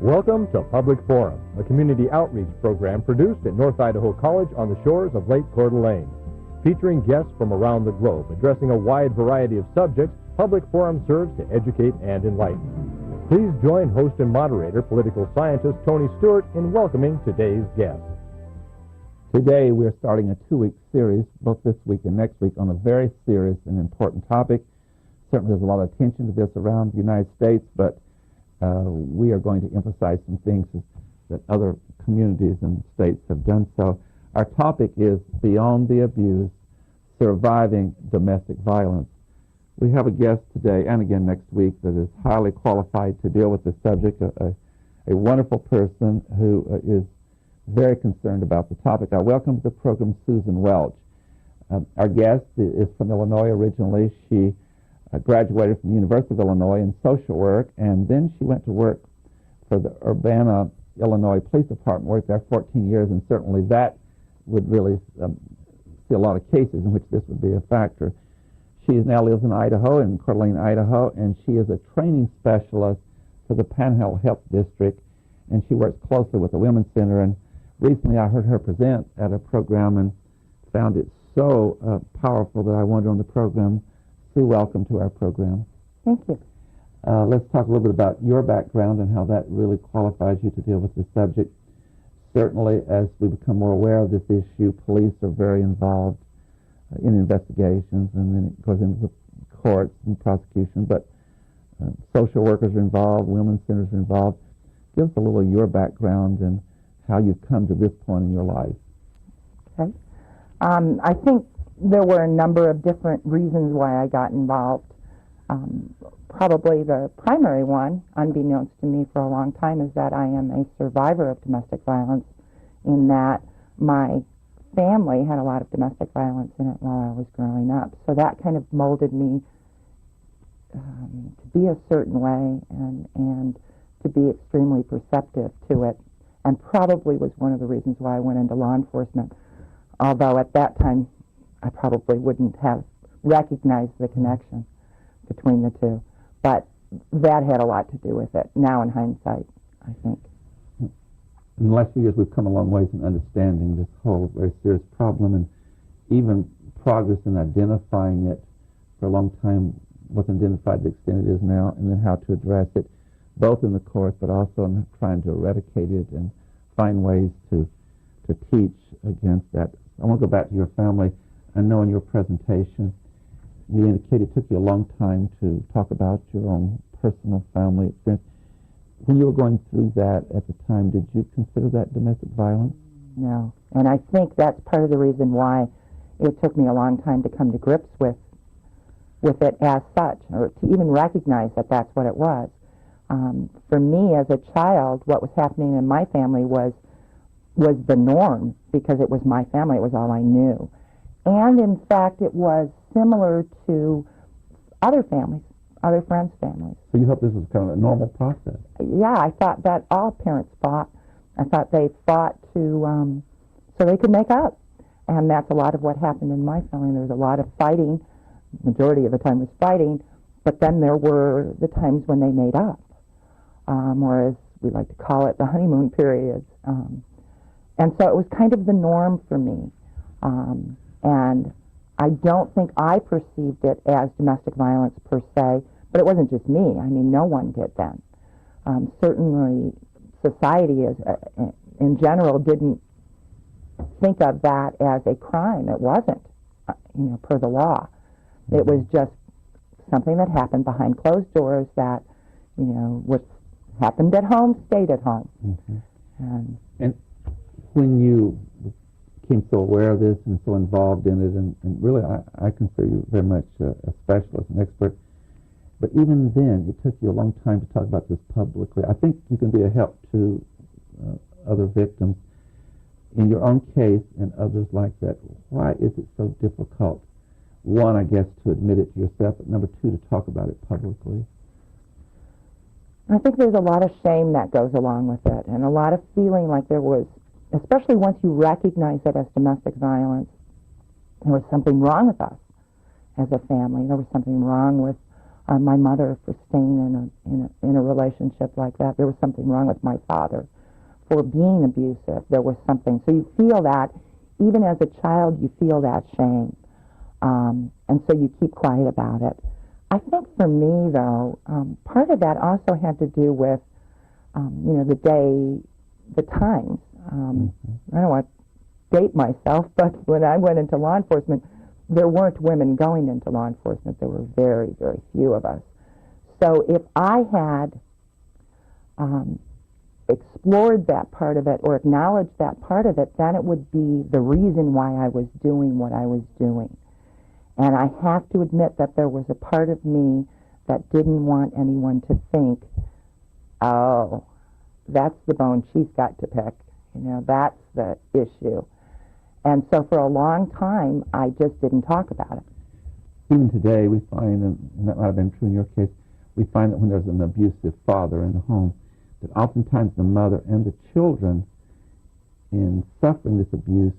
Welcome to Public Forum, a community outreach program produced at North Idaho College on the shores of Lake Coeur d'Alene. Featuring guests from around the globe addressing a wide variety of subjects, Public Forum serves to educate and enlighten. Please join host and moderator, political scientist Tony Stewart, in welcoming today's guest. Today we're starting a two-week series, both this week and next week, on a very serious and important topic. Certainly there's a lot of attention to this around the United States, but we are going to emphasize some things that other communities and states have done so. Our topic is Beyond the Abuse, Surviving Domestic Violence. We have a guest today and again next week that is highly qualified to deal with this subject, a wonderful person who is very concerned about the topic. I welcome to the program Susan Welch. Our guest is from Illinois originally. She graduated from the University of Illinois in social work, and then she went to work for the Urbana, Illinois Police Department, worked there 14 years, and certainly that would really see a lot of cases in which this would be a factor. She now lives in Idaho, in Coeur d'Alene, Idaho, and she is a training specialist for the Panhandle Health District, and she works closely with the Women's Center. And recently I heard her present at a program and found it so powerful that I wanted her on the program. Sue, welcome to our program. Thank you. Let's talk a little bit about your background and how that really qualifies you to deal with this subject. Certainly, as we become more aware of this issue, police are very involved in investigations, and then it goes into the courts and prosecution, but social workers are involved, women's centers are involved. Give us a little of your background and how you've come to this point in your life. Okay. I think there were a number of different reasons why I got involved. Probably the primary one, unbeknownst to me for a long time, is that I am a survivor of domestic violence, in that my family had a lot of domestic violence in it while I was growing up. So that kind of molded me to be a certain way and to be extremely perceptive to it, and probably was one of the reasons why I went into law enforcement, although at that time I probably wouldn't have recognized the connection between the two. But that had a lot to do with it, now in hindsight, I think. In the last few years, we've come a long ways in understanding this whole very serious problem, and even progress in identifying it. For a long time wasn't identified the extent it is now, and then how to address it, both in the courts, but also in trying to eradicate it and find ways to teach against that. I want to go back to your family. I know in your presentation you indicated it took you a long time to talk about your own personal family experience. When you were going through that at the time, did you consider that domestic violence? No, and I think that's part of the reason why it took me a long time to come to grips with it as such, or to even recognize that that's what it was. For me as a child, what was happening in my family was the norm, because it was my family, it was all I knew. And in fact, it was similar to other families, other friends' families. So you thought this was kind of a normal process? Yeah, I thought that all parents fought. I thought they fought to so they could make up. And that's a lot of what happened in my family. There was a lot of fighting. The majority of the time was fighting, but then there were the times when they made up, or as we like to call it, the honeymoon periods. And so it was kind of the norm for me. And I don't think I perceived it as domestic violence per se, but it wasn't just me. I mean, no one did then. Certainly, society in general didn't think of that as a crime. It wasn't, per the law. Mm-hmm. It was just something that happened behind closed doors that, what happened at home stayed at home. Mm-hmm. And when you became so aware of this and so involved in it, and really I consider you very much a specialist, an expert, but even then it took you a long time to talk about this publicly. I think you can be a help to other victims in your own case and others like that. Why is it so difficult, one, I guess, to admit it to yourself, but number two, to talk about it publicly? I think there's a lot of shame that goes along with it, and a lot of feeling like there was, especially once you recognize it as domestic violence, there was something wrong with us as a family. There was something wrong with my mother for staying in a relationship like that. There was something wrong with my father for being abusive. There was something. So you feel that, even as a child, you feel that shame. And so you keep quiet about it. I think for me, though, part of that also had to do with, the times. I don't want to date myself, but when I went into law enforcement, there weren't women going into law enforcement. There were very, very few of us. So if I had explored that part of it or acknowledged that part of it, then it would be the reason why I was doing what I was doing. And I have to admit that there was a part of me that didn't want anyone to think, oh, that's the bone she's got to pick. That's the issue. And so for a long time, I just didn't talk about it. Even today, we find, and that might have been true in your case, we find that when there's an abusive father in the home, that oftentimes the mother and the children, in suffering this abuse,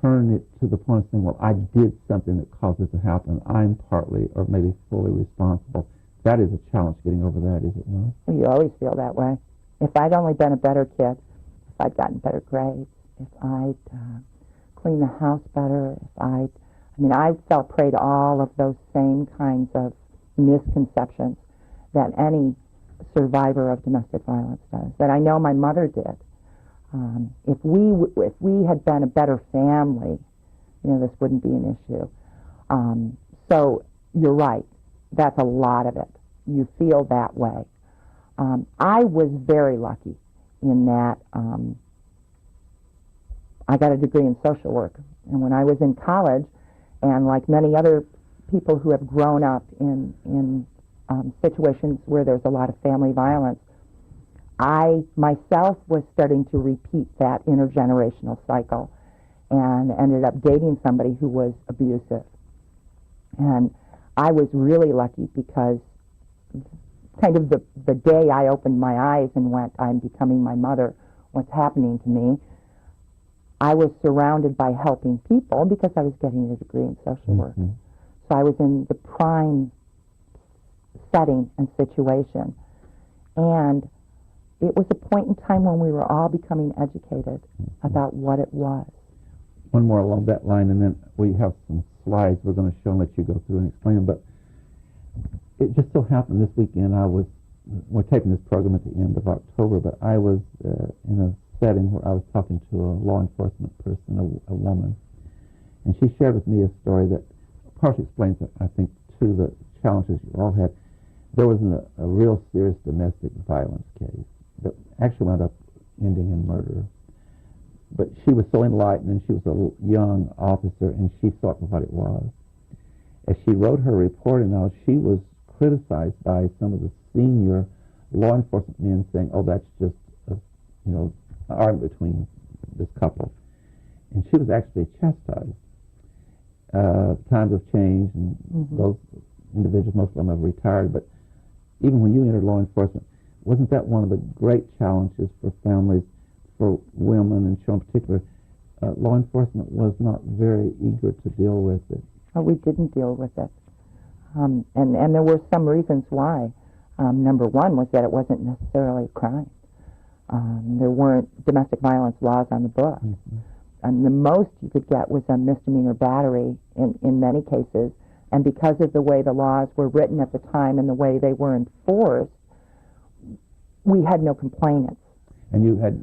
turn it to the point of saying, well, I did something that caused it to happen. I'm partly or maybe fully responsible. That is a challenge, getting over that, is it not? You always feel that way. If I'd only been a better kid, if I'd gotten better grades, if I'd cleaned the house better, I fell prey to all of those same kinds of misconceptions that any survivor of domestic violence does, that I know my mother did. If we had been a better family, this wouldn't be an issue. So you're right. That's a lot of it. You feel that way. I was very lucky in that I got a degree in social work. And when I was in college, and like many other people who have grown up in situations where there's a lot of family violence, I myself was starting to repeat that intergenerational cycle and ended up dating somebody who was abusive. And I was really lucky because kind of the day I opened my eyes and went, I'm becoming my mother, what's happening to me, I was surrounded by helping people because I was getting a degree in social work. So I was in the prime setting and situation. And it was a point in time when we were all becoming educated about what it was. One more along that line, and then we have some slides we're going to show and let you go through and explain them. But it just so happened this weekend we're taping this program at the end of October, but I was in a setting where I was talking to a law enforcement person, a woman, and she shared with me a story that partially explains, I think, too, the challenges you all had. There was a real serious domestic violence case that actually wound up ending in murder. But she was so enlightened, and she was a young officer, and she saw it for what it was. As she wrote her report, and now she was criticized by some of the senior law enforcement men, saying, "Oh, that's just an argument between this couple," and she was actually chastised. Times have changed, and those individuals, most of them have retired. But even when you entered law enforcement, wasn't that one of the great challenges for families, for women and children in particular? Law enforcement was not very eager to deal with it. Oh, we didn't deal with it. And there were some reasons why. Number one was that it wasn't necessarily a crime. There weren't domestic violence laws on the books. And the most you could get was a misdemeanor battery in many cases. And because of the way the laws were written at the time and the way they were enforced, we had no complainants. And you had,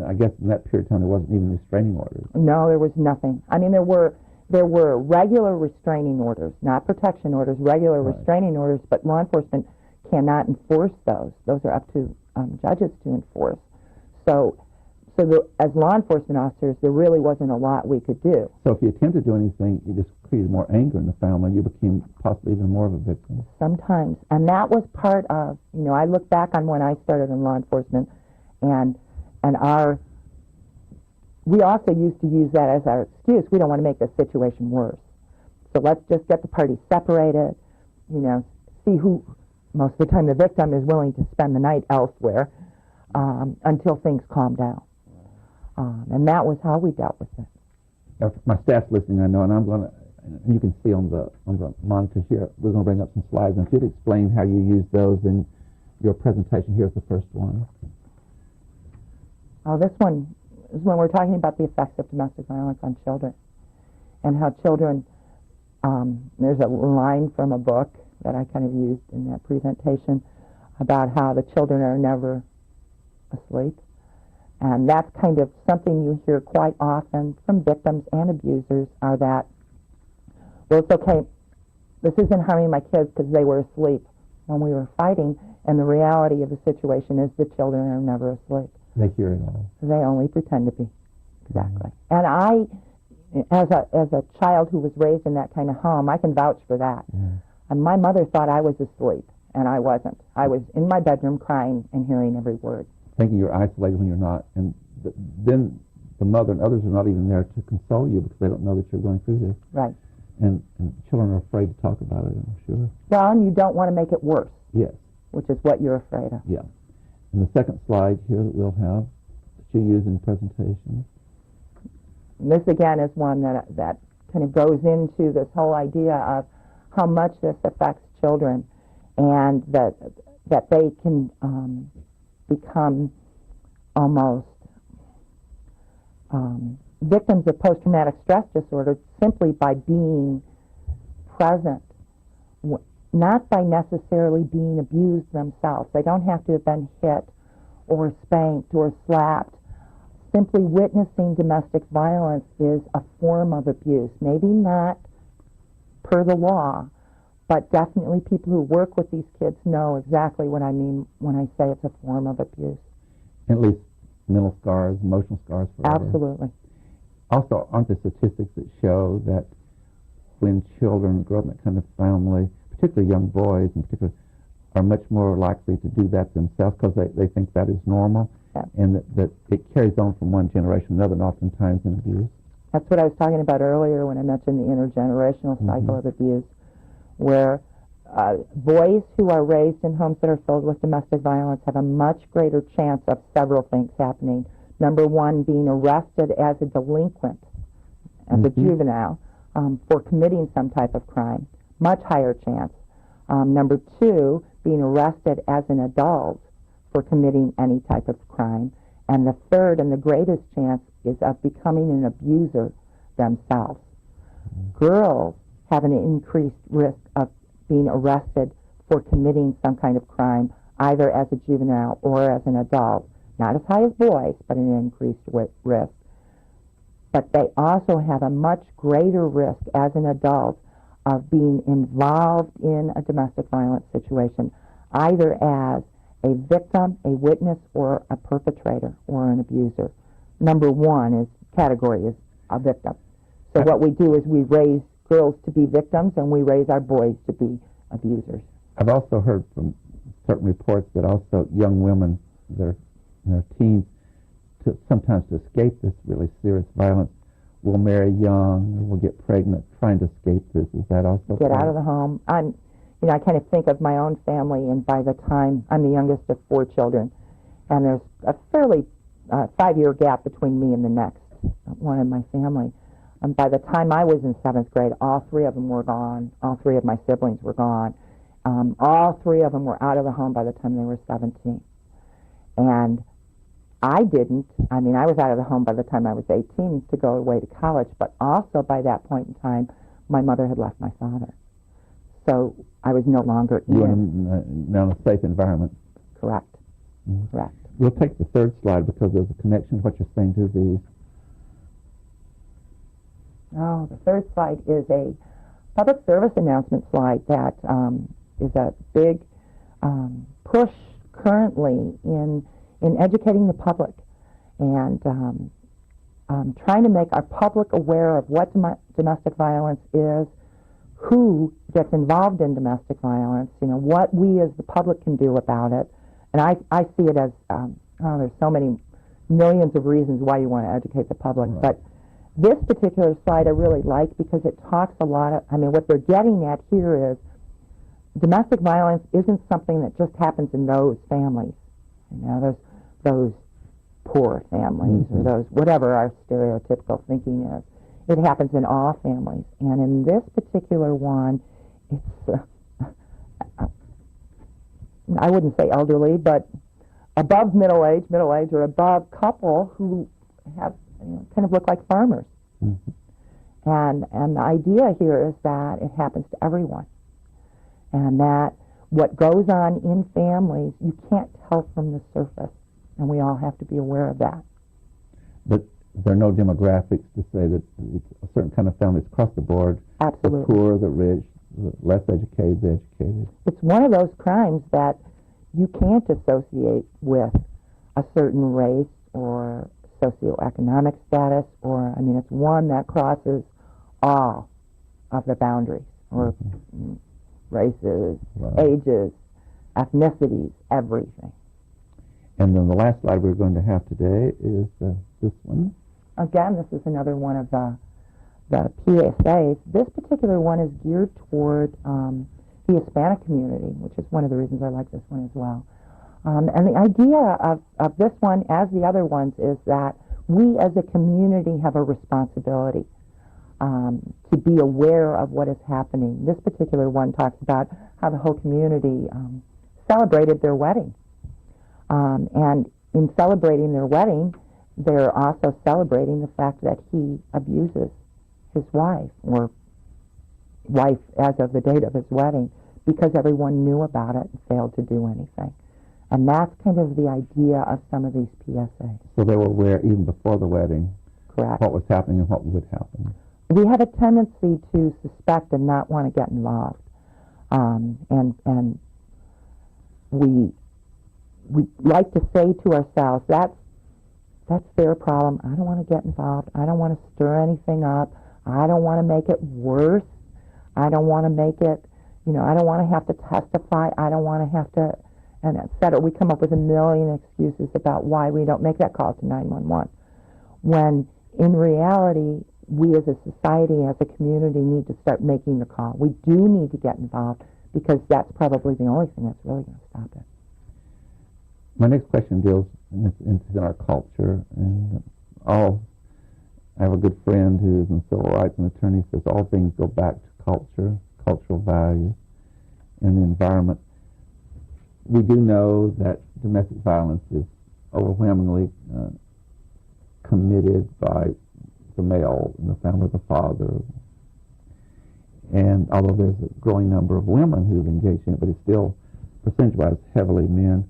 I guess in that period of time, there wasn't even restraining orders. No, there was nothing. I mean, there were regular restraining orders, not protection orders, regular restraining orders, but law enforcement cannot enforce those. Those are up to judges to enforce. So as law enforcement officers, there really wasn't a lot we could do. So if you attempted to do anything, you just created more anger in the family. You became possibly even more of a victim. Sometimes. And that was part of, I look back on when I started in law enforcement, and we also used to use that as our excuse. We don't want to make the situation worse. So let's just get the parties separated, see who, most of the time the victim is willing to spend the night elsewhere until things calm down. And that was how we dealt with it. Now, my staff's listening, I know, and I'm going to and you can see on the monitor here, we're going to bring up some slides, and if you'd explain how you use those in your presentation. Here's the first one. Oh, this one is when we're talking about the effects of domestic violence on children, and how children, there's a line from a book that I kind of used in that presentation about how the children are never asleep. And that's kind of something you hear quite often from victims and abusers, are that, well, it's okay, this isn't harming my kids because they were asleep when we were fighting, and the reality of the situation is the children are never asleep. They hear it all. They only pretend to be. Exactly. And I, as a child who was raised in that kind of home, I can vouch for that. And my mother thought I was asleep, and I wasn't. I was in my bedroom crying and hearing every word. Thinking you're isolated when you're not, and then the mother and others are not even there to console you because they don't know that you're going through this. Right. And children are afraid to talk about it, I'm sure. Well, and you don't want to make it worse. Yes. Which is what you're afraid of. Yeah. And the second slide here that we'll have, that you use in presentation. And this, again, is one that kind of goes into this whole idea of how much this affects children, and that they can become almost victims of post-traumatic stress disorder simply by being present, not by necessarily being abused themselves. They don't have to have been hit or spanked or slapped. Simply witnessing domestic violence is a form of abuse. Maybe not per the law, but definitely people who work with these kids know exactly what I mean when I say it's a form of abuse. At least mental scars, emotional scars forever. Absolutely. Also, aren't there statistics that show that when children grow up in that kind of family, particularly young boys in particular, are much more likely to do that themselves because they think that is normal, and that it carries on from one generation to another, and oftentimes in abuse? That's what I was talking about earlier when I mentioned the intergenerational cycle of abuse, where boys who are raised in homes that are filled with domestic violence have a much greater chance of several things happening. Number one, being arrested as a delinquent, as a juvenile, for committing some type of crime. Much higher chance. Number two, being arrested as an adult for committing any type of crime. And the third and the greatest chance is of becoming an abuser themselves. Girls have an increased risk of being arrested for committing some kind of crime, either as a juvenile or as an adult. Not as high as boys, but an increased risk. But they also have a much greater risk as an adult of being involved in a domestic violence situation, either as a victim, a witness, or a perpetrator or an abuser. Number one category is a victim. So what we do is we raise girls to be victims, and we raise our boys to be abusers. I've also heard from certain reports that also young women, they're in their teens, sometimes to escape this really serious violence, will marry young or will get pregnant trying to escape this. Is that also get out of the home? I kind of think of my own family, and by the time I'm the youngest of 4 children, and there's a fairly 5-year gap between me and the next one in my family. And by the time I was in 7th grade, all 3 of them were gone. All 3 of my siblings were gone. All 3 of them were out of the home by the time they were 17. And I didn't. I was out of the home by the time I was 18 to go away to college, but also by that point in time, my mother had left my father. So I was no longer you were now in a safe environment. Correct. Correct. We'll take the third slide because there's a connection to what you're saying to these. Oh, the third slide is a public service announcement slide that is a big push currently in educating the public and trying to make our public aware of what domestic violence is, who gets involved in domestic violence, what we as the public can do about it. And I see it as, there's so many millions of reasons why you want to educate the public, right. But this particular slide I really like because it talks a lot of, what they're getting at here is domestic violence isn't something that just happens in those families. Those poor families or those, whatever our stereotypical thinking is. it happens in all families. And in this particular one, it's, I wouldn't say elderly, but above middle age or above couple who have kind of look like farmers. Mm-hmm. And the idea here is that it happens to everyone. And that what goes on in families, you can't tell from the surface. And we all have to be aware of that. But there are no demographics to say that it's a certain kind of families across the board. Absolutely. The poor, the rich, the less educated, the educated. It's one of those crimes that you can't associate with a certain race or socioeconomic status, or, I mean, it's one that crosses all of the boundaries, or races, ages, ethnicities, everything. And then the last slide we're going to have today is this one. Again, this is another one of the PSAs. This particular one is geared toward the Hispanic community, which is one of the reasons I like this one as well. And the idea of this one, as the other ones, is that we as a community have a responsibility to be aware of what is happening. This particular one talks about how the whole community celebrated their wedding. And in celebrating their wedding, they're also celebrating the fact that he abuses his wife, or wife as of the date of his wedding, because everyone knew about it and failed to do anything. And that's kind of the idea of some of these PSAs. So they were aware even before the wedding. Correct. What was happening and what would happen. We have a tendency to suspect and not want to get involved. And we like to say to ourselves, that's their problem. I don't want to get involved. I don't want to stir anything up. I don't want to make it worse. I don't want to make it, I don't want to have to testify. I don't want to have to, and et cetera. We come up with a million excuses about why we don't make that call to 911. When in reality, we as a society, as a community, need to start making the call. We do need to get involved, because that's probably the only thing that's really going to stop it. My next question deals in our culture, and I have a good friend who is in civil rights and attorney, says all things go back to culture, cultural values, and the environment. We do know that domestic violence is overwhelmingly committed by the male in the family, the father. And although there's a growing number of women who've engaged in it, but it's still percentage-wise heavily men.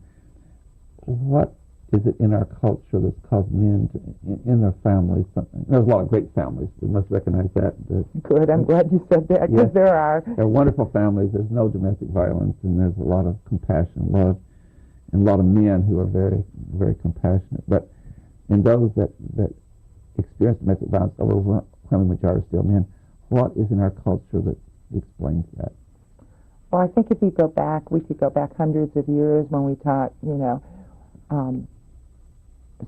What is it in our culture that's caused men to, in their families? There's a lot of great families. We must recognize that. Good. I'm glad you said that, because yes, there are. There are wonderful families. There's no domestic violence, and there's a lot of compassion, love, and a lot of men who are very, very compassionate. But in those that experience domestic violence, the overwhelming majority are still men. What is in our culture that explains that? Well, I think if you go back, we could go back hundreds of years when we taught,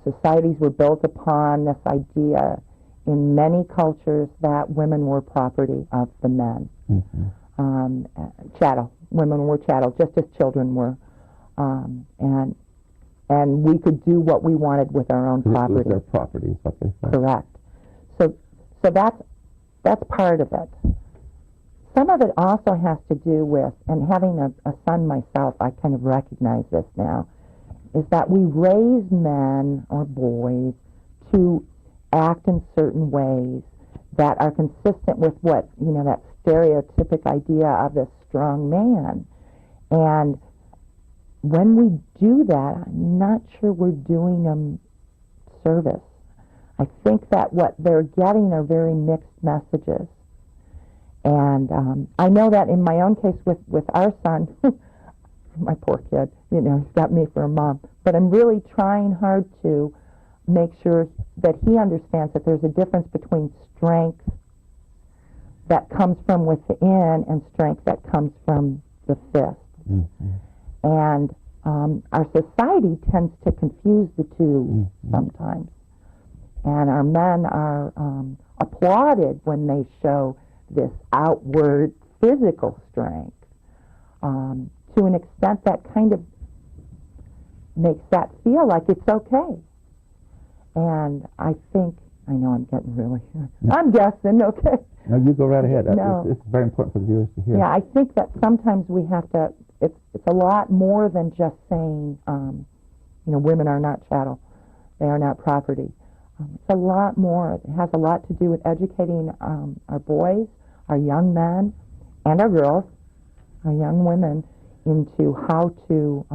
societies were built upon this idea in many cultures that women were property of the men. Mm-hmm. Chattel. Women were chattel, just as children were. And we could do what we wanted with our own property. It was their property, is what they said. Correct. So that's part of it. Some of it also has to do with, and having a son myself, I kind of recognize this now, is that we raise men or boys to act in certain ways that are consistent with what, that stereotypic idea of this strong man. And when we do that, I'm not sure we're doing them service. I think that what they're getting are very mixed messages. And I know that in my own case with our son, my poor kid, he's got me for a mom. But I'm really trying hard to make sure that he understands that there's a difference between strength that comes from within and strength that comes from the fist. Mm-hmm. And our society tends to confuse the two sometimes. And our men are applauded when they show this outward physical strength, to an extent that kind of makes that feel like it's okay. And I think I know I'm getting really, I'm guessing, okay. No, you go right ahead. No. It's very important for the viewers to hear. Yeah, I think that sometimes we have to, it's a lot more than just saying, women are not chattel. They are not property. It's a lot more. It has a lot to do with educating our boys, our young men, and our girls, our young women, into how to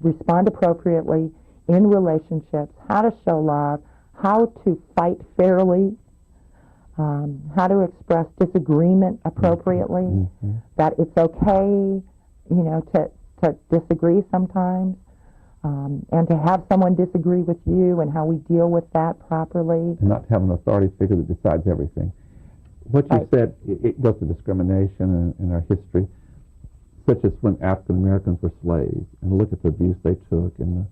respond appropriately in relationships, how to show love, how to fight fairly, how to express disagreement appropriately, Mm-hmm. that it's okay, to disagree sometimes, and to have someone disagree with you and how we deal with that properly. And not to have an authority figure that decides everything. What you Right. said, it goes to discrimination in our history, such as when African Americans were slaves, and look at the abuse they took, and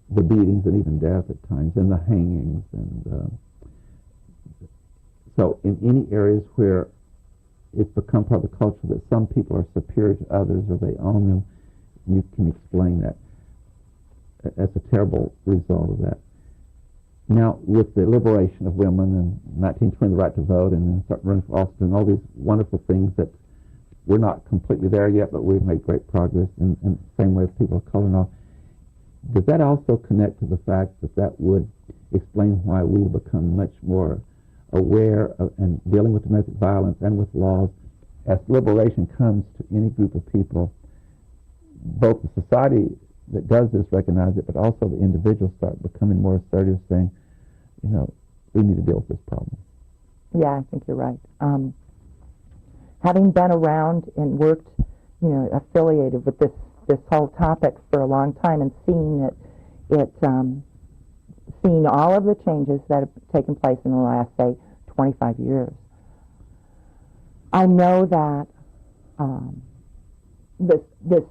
the beatings and even death at times, and the hangings. And so in any areas where it's become part of the culture that some people are superior to others or they own them, you can explain that. That's a terrible result of that. Now, with the liberation of women in 1920, the right to vote, and then start running for office, and all these wonderful things that we're not completely there yet, but we've made great progress, and the same way with people of color and all. Does that also connect to the fact that would explain why we've become much more aware of and dealing with domestic violence and with laws? As liberation comes to any group of people, both the society that does this recognize it, but also the individuals start becoming more assertive, saying, we need to deal with this problem. Yeah, I think you're right. Having been around and worked, affiliated with this whole topic for a long time, and seeing seeing all of the changes that have taken place in the last, say, 25 years, I know that this